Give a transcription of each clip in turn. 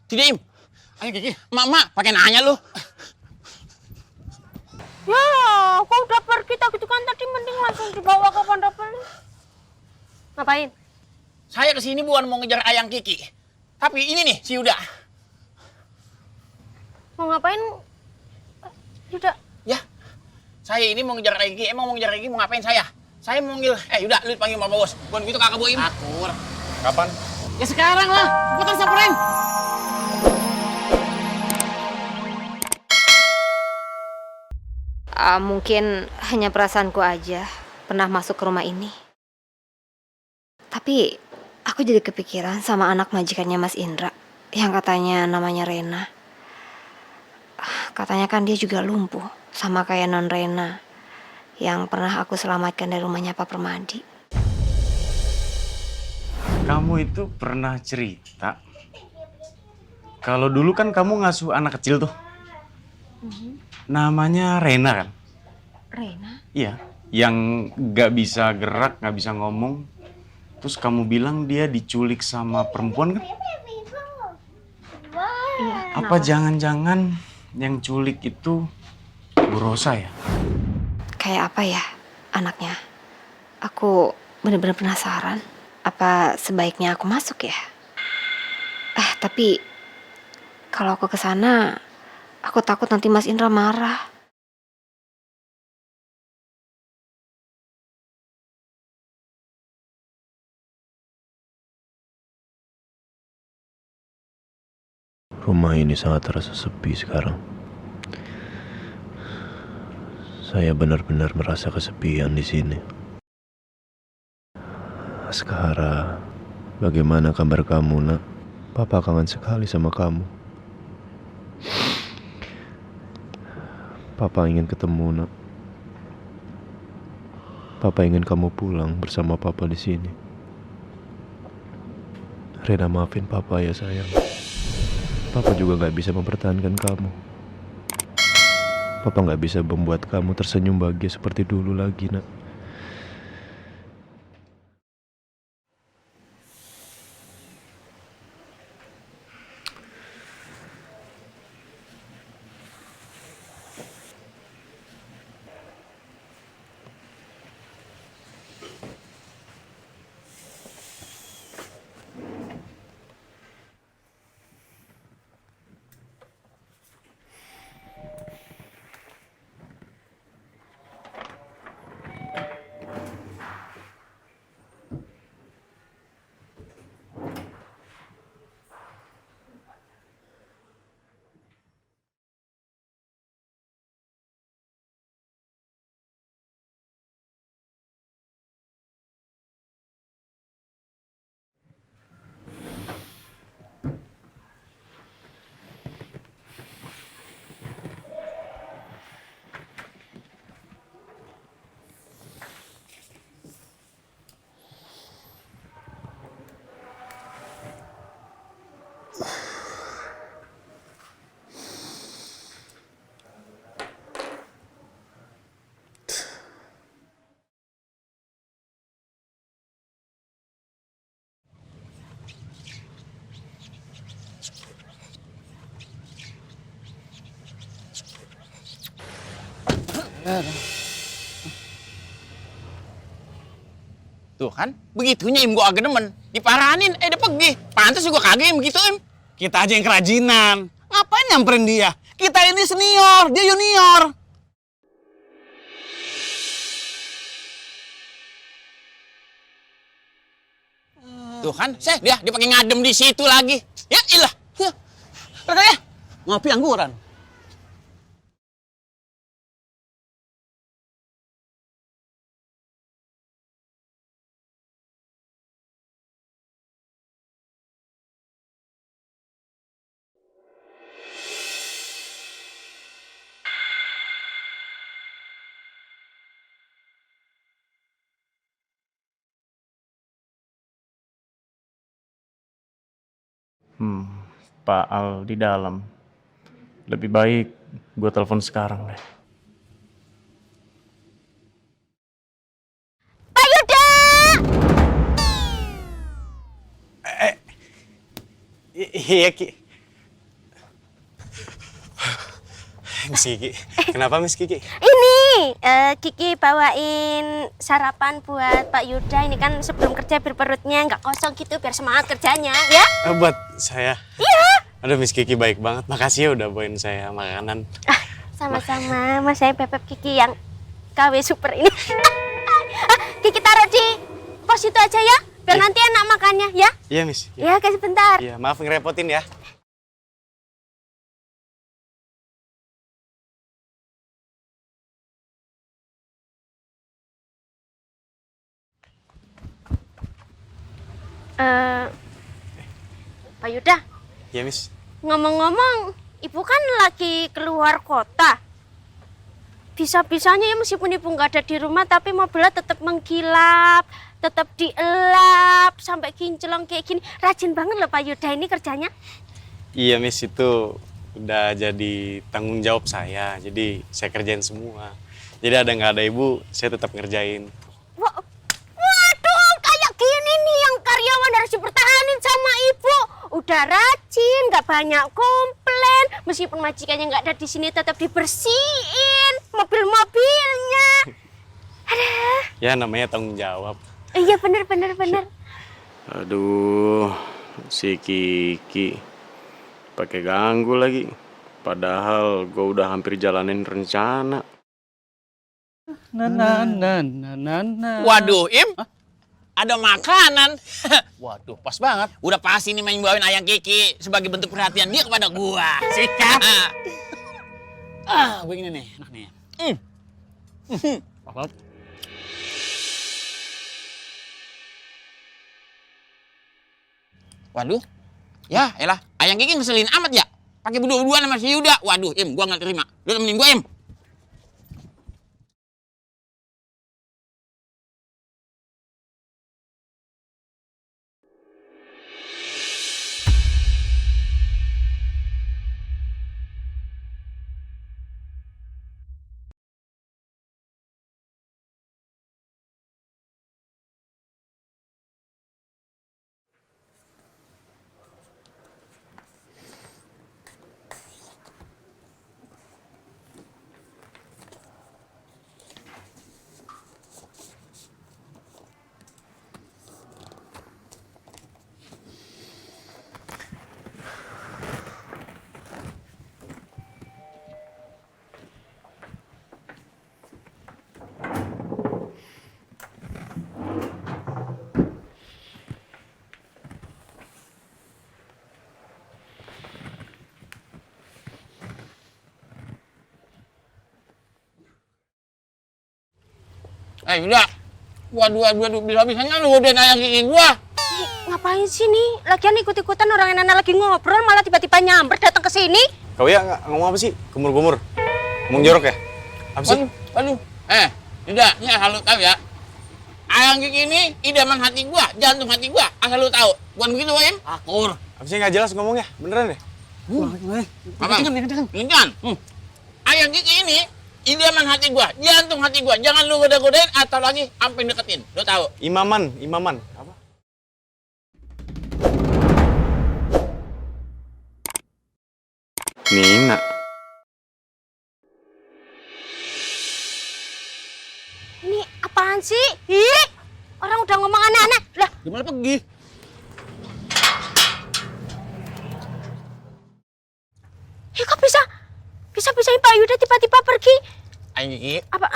Tidak, Im. Ayo, Kiki. Mak, pakai nanya lu. Ya, kok udah pergi gitu kan tadi mending langsung dibawa ke pondok pelita. Ngapain? Saya kesini bukan mau ngejar ayang Kiki. Tapi ini nih, si Yuda. Mau ngapain? Yuda. Ya, saya ini mau ngejar ayang Kiki. Emang mau ngejar ayang Kiki mau ngapain saya? Saya mau manggil, Yuda, lu dipanggil sama bos. Bukan gitu kakak Boim. Akur. Kapan? Ya sekarang lah, cepetan samperin. Mungkin hanya perasaanku aja pernah masuk ke rumah ini. Tapi aku jadi kepikiran sama anak majikannya Mas Indra yang katanya namanya Rena. Katanya kan dia juga lumpuh sama kayak non Rena yang pernah aku selamatkan dari rumahnya Pak Permadi. Kamu itu pernah cerita kalau dulu kan kamu ngasuh anak kecil tuh. Namanya Rena kan? Rena? Iya. Yang gak bisa gerak, gak bisa ngomong. Terus kamu bilang dia diculik sama perempuan kan? Iya. Apa jangan-jangan yang culik itu Bu Rosa ya? Kayak apa ya anaknya? Aku bener-bener penasaran. Apa sebaiknya aku masuk ya? Tapi kalau aku kesana, aku takut nanti Mas Indra marah. Rumah ini sangat terasa sepi sekarang. Saya benar-benar merasa kesepian di sini. Askara, bagaimana kabar kamu, Nak? Papa kangen sekali sama kamu. Papa ingin ketemu, Nak. Papa ingin kamu pulang bersama Papa di sini. Rena, maafin Papa ya sayang. Papa juga gak bisa mempertahankan kamu. Papa gak bisa membuat kamu tersenyum bahagia seperti dulu lagi, Nak. Tuh kan, begitunya Im gua agak demen. Diparanin, dia pergi. Pantes gua kagak Im begitu Im. Kita aja yang kerajinan. Ngapain nyamperin dia? Kita ini senior, dia junior. Tuh kan, dia pakai ngadem di situ lagi. Ya ilah. Udah ya, ngopi angguran. Pak Al di dalam. Lebih baik gue telepon sekarang deh. Pak Yuda! Iya Ki. Miss Kiki. Kenapa Miss Kiki? Ini Kiki bawain sarapan buat Pak Yuda. Ini kan sebelum kerja biar perutnya nggak kosong gitu, biar semangat kerjanya ya. Buat saya? Iya. Aduh Miss Kiki baik banget. Makasih ya udah bawain saya makanan. Sama-sama, Mas, saya bebek Kiki yang KW super ini. Kiki taruh di pos itu aja ya, biar nanti enak makannya ya. Iya Miss. Ya, kasih sebentar. Iya, maaf ngerepotin ya. Pak Yuda, Iya Miss. ngomong-ngomong, Ibu kan lagi keluar kota. Bisa-bisanya ya meskipun Ibu nggak ada di rumah, tapi mobilnya tetap menggilap, tetap dielap, sampai kinclong kayak gini. Rajin banget loh Pak Yuda ini kerjanya. Iya Miss, itu udah jadi tanggung jawab saya. Jadi saya kerjain semua. Jadi ada nggak ada ibu, saya tetap ngerjain. Waduh, kayak gini nih yang karyawan harus dipertahanin sama Ibu. Udah rajin, nggak banyak komplain. Meskipun majikannya nggak ada di sini, tetap dibersihin mobil-mobilnya. Aduh. Ya namanya tanggung jawab. Iya bener. Aduh, si Kiki pakai ganggu lagi. Padahal gue udah hampir jalanin rencana. Waduh, Im. Ada makanan. Waduh, pas banget. Udah pasti nih main bawain ayang Kiki sebagai bentuk perhatian dia kepada gua. Sikat. Begini nih, enak nih. Waduh. Ya, elah. Ayang Kiki ngeselin amat ya. Pakai berdua-duaan sama si Yuda. Waduh, Im, gua nggak terima. Lu temenin gua, Im. Yuda. Waduh, bisa-bisanya lu udah ayang Kiki gua. Ngapain sih nih? Lagian ikut-ikutan orang yang lagi ngobrol malah tiba-tiba nyamber datang ke sini. Kau ya ngomong apa sih? Gumur-gumur. Ngomong jorok ya? Apa sih? Waduh. Yuda, ini asal lu tahu ya. Ayang Kiki ini idaman hati gua, jantung hati gua. Asal lu tahu. Bukan begitu, Im? Akur. Apa sih nggak jelas ngomongnya? Beneran deh? Apa? Kencang. Ayang Kiki ini idaman hati gua, jantung hati gua. Jangan lu goda-godain atau lagi sampai deketin. Lu tahu? Imaman. Apa? Nina. Ini apaan sih? Ih, orang udah ngomong aneh-aneh. Lah, Gimana pergi? kok bisa-bisain Pak Yuda tiba-tiba pergi? Ayang Kiki, Apa?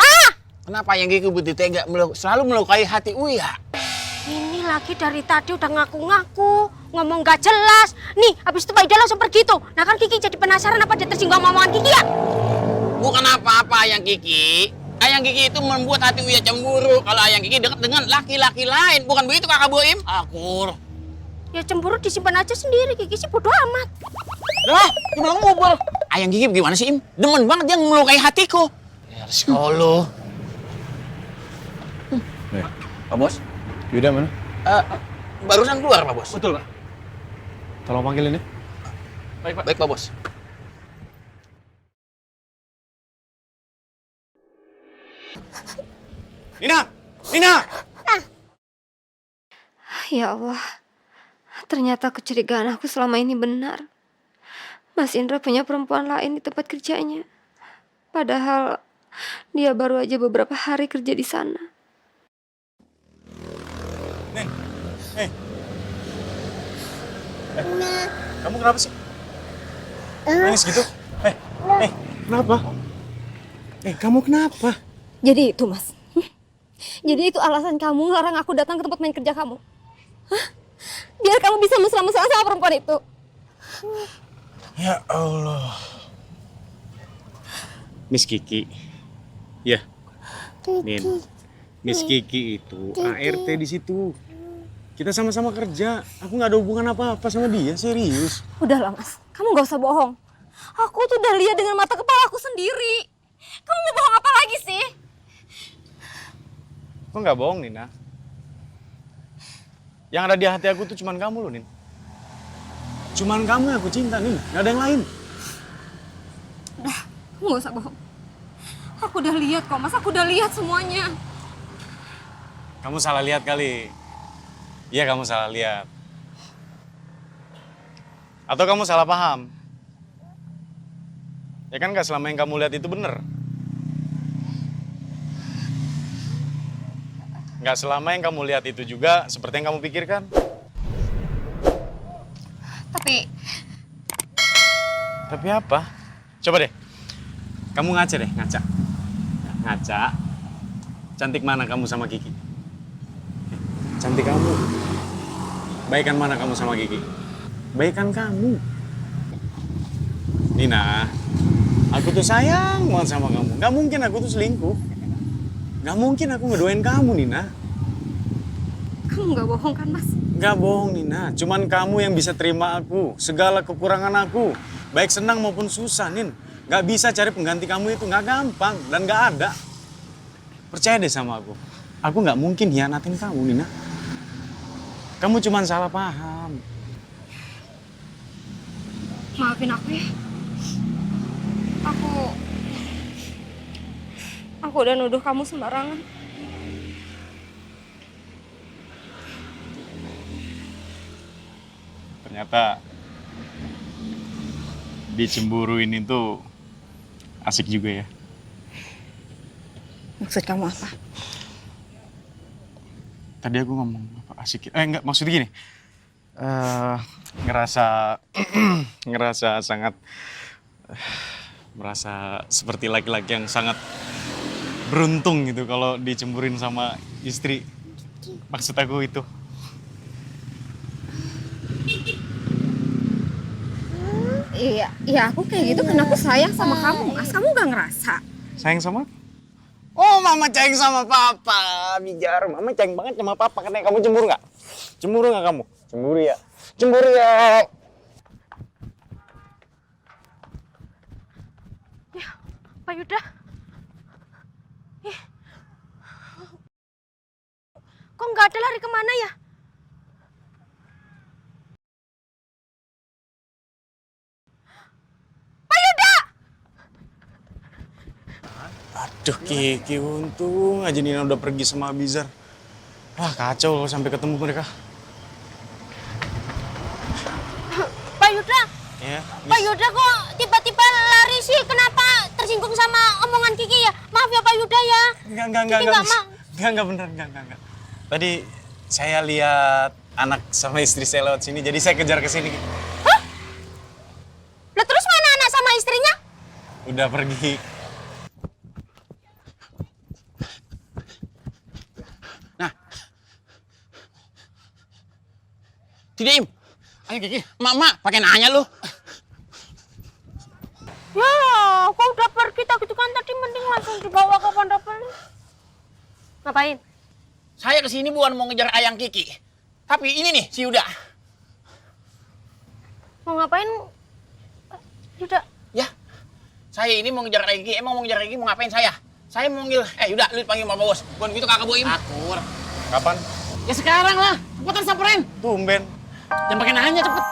kenapa Ayang Kiki begitu tega selalu melukai hati Uya? Ini lagi dari tadi udah ngaku-ngaku, ngomong gak jelas. Nih, habis itu Pak Yuda langsung pergi tuh. Nah kan Kiki jadi penasaran apa dia tersinggung omongan Kiki ya? Bukan apa-apa Ayang Kiki. Ayang Kiki itu membuat hati Uya cemburu kalau Ayang Kiki dekat dengan laki-laki lain. Bukan begitu Kakak Boim? Akur. Ya cemburu disimpan aja sendiri, Kiki sih bodo amat. Lah, gimana ngobrol? Ayang Kiki gimana sih, Im? Demen banget dia melukai hatiku. Ya, sekolah. Pak Bos? Yuda mana? Barusan keluar, Pak Bos. Betul, Pak. Tolong panggilin ya. Baik, Pak Bos. Nina! Ya Allah, ternyata kecurigaan aku selama ini benar. Mas Indra punya perempuan lain di tempat kerjanya. Padahal dia baru aja beberapa hari kerja di sana. Nen, kamu kenapa sih? Nangis gitu? Kenapa? Kamu kenapa? Jadi itu, Mas. Jadi itu alasan kamu ngelarang aku datang ke tempat main kerja kamu. Hah? Biar kamu bisa mesra-mesraan sama perempuan itu. Ya Allah. Miss Kiki. Ya. Nin. Miss Kiki itu ART di situ. Kita sama-sama kerja. Aku nggak ada hubungan apa-apa sama dia, serius. Udahlah, Mas. Kamu nggak usah bohong. Aku tuh udah lihat dengan mata kepala aku sendiri. Kamu mau bohong apa lagi sih? Aku nggak bohong, Nina. Yang ada di hati aku tuh cuman kamu loh, Nin. Cuman kamu yang aku cinta, Nin. Nggak ada yang lain. Udah, kamu nggak usah bohong. Aku udah lihat kok, Mas. Aku udah lihat semuanya. Kamu salah lihat kali. Iya, kamu salah lihat. Atau kamu salah paham. Ya kan nggak selama yang kamu lihat itu bener. Nggak selama yang kamu lihat itu juga seperti yang kamu pikirkan. Tapi apa? Coba deh. Kamu ngaca deh, ngaca. Ngaca. Cantik mana kamu sama Kiki? Cantik kamu. Baikan mana kamu sama Kiki? Baikan kamu. Nina, aku tuh sayang banget sama kamu. Gak mungkin aku tuh selingkuh. Gak mungkin aku ngedoain kamu, Nina. Kamu nggak bohong kan, Mas? Gak bohong, Nina. Cuman kamu yang bisa terima aku. Segala kekurangan aku. Baik senang maupun susah, Nin. Gak bisa cari pengganti kamu itu. Gak gampang. Dan gak ada. Percaya deh sama aku. Aku gak mungkin hianatin kamu, Nina. Kamu cuman salah paham. Maafin aku ya. Aku udah nuduh kamu sembarangan. Ternyata dicemburuin itu asik juga ya. Maksud kamu apa? Tadi aku ngomong apa asik? Enggak, maksudnya gini. Ngerasa sangat merasa seperti laki-laki yang sangat beruntung gitu kalau dicemburin sama istri. Maksud aku itu. Iya aku kayak gitu karena aku sayang sama kamu, Mas. Kamu gak ngerasa? Sayang sama? Oh, mama sayang sama papa. Bijar, mama sayang banget sama papa. Katanya kamu cemburu nggak? Cemburu nggak kamu? Cemburu ya? Cemburu ya? Ya, Pak Yuda. Kok nggak ada, lari kemana ya? Pak Yuda! Aduh, Kiki, untung aja Nina udah pergi sama Abizar. Wah, kacau loh sampai ketemu mereka. Pak Yuda! Ya, Pak Yuda kok tiba-tiba lari sih? Kenapa tersinggung sama omongan Kiki ya? Maaf ya Pak Yuda ya. Enggak, bener, enggak. Tadi saya lihat anak sama istri saya lewat sini, jadi saya kejar ke sini. Hah? Lah terus mana anak sama istrinya? Udah pergi. Nah. Tidak, Im. Ayo Kiki. Mak, pakai nanya lu. Ya, kok udah pergi tak gitu kan, tadi mending langsung dibawa ke pondok pelita. Ngapain? Saya kesini bukan mau ngejar ayang Kiki. Tapi ini nih, si Yuda. Mau ngapain? Yuda. Ya, saya ini mau ngejar Kiki. Emang mau ngejar Kiki mau ngapain saya? Saya mau manggil, Yuda, lu dipanggil sama bos. Bukan gitu kakak Boim. Akur. Kapan? Ya sekarang lah, cepetan samperin. Tumben. Jangan pakai nanya, cepet.